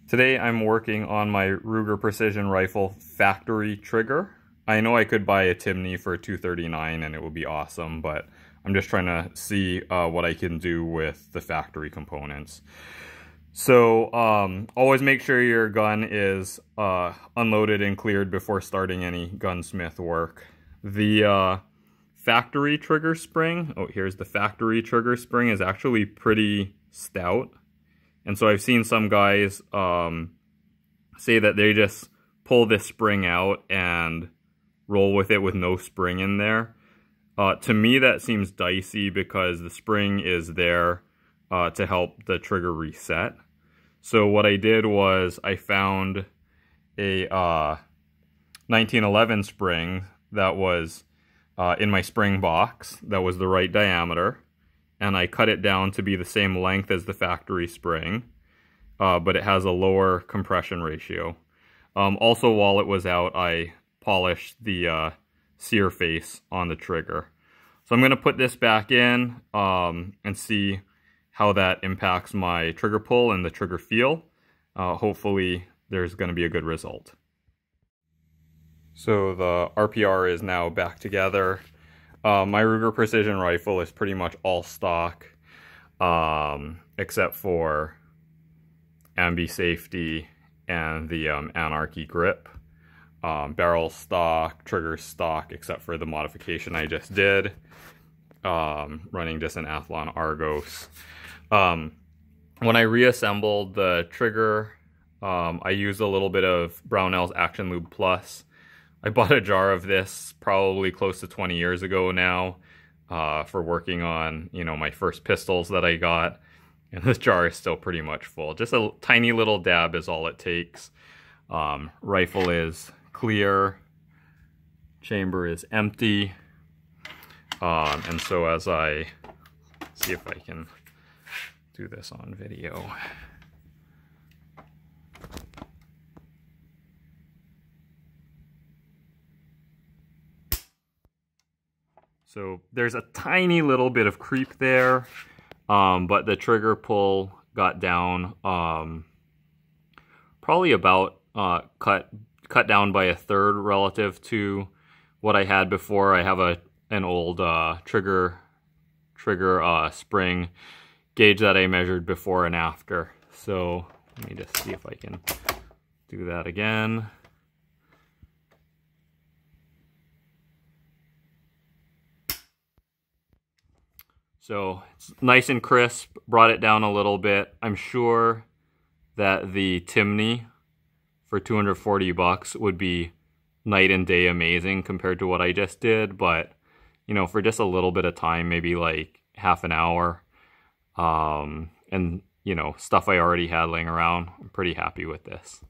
Today I'm working on my Ruger Precision Rifle factory trigger. I know I could buy a Timney for $239 and it would be awesome, but I'm just trying to see what I can do with the factory components. So always make sure your gun is unloaded and cleared before starting any gunsmith work. The factory trigger spring, here's the factory trigger spring, is actually pretty stout. And so I've seen some guys say that they just pull this spring out and roll with it with no spring in there. To me, that seems dicey because the spring is there to help the trigger reset. So what I did was I found a 1911 spring that was in my spring box that was the right diameter. And I cut it down to be the same length as the factory spring, but it has a lower compression ratio. Also, while it was out, I polished the sear face on the trigger. So I'm going to put this back in and see how that impacts my trigger pull and the trigger feel. Hopefully there's going to be a good result. So the RPR is now back together. My Ruger Precision Rifle is pretty much all stock, except for ambi safety and the Anarchy grip. Barrel stock, trigger stock, except for the modification I just did. Running just an Athlon Argos. When I reassembled the trigger, I used a little bit of Brownell's Action Lube Plus. I bought a jar of this probably close to 20 years ago now for working on, my first pistols that I got. And this jar is still pretty much full. Just a tiny little dab is all it takes. Rifle is clear. Chamber is empty. And so as I see if I can do this on video. So there's a tiny little bit of creep there, but the trigger pull got down probably about cut down by 1/3 relative to what I had before. I have an old trigger spring gauge that I measured before and after. So let me just see if I can do that again. So it's nice and crisp, brought it down a little bit. I'm sure that the Timney for $240 would be night and day amazing compared to what I just did, but for just a little bit of time, maybe like half an hour, and stuff I already had laying around, I'm pretty happy with this.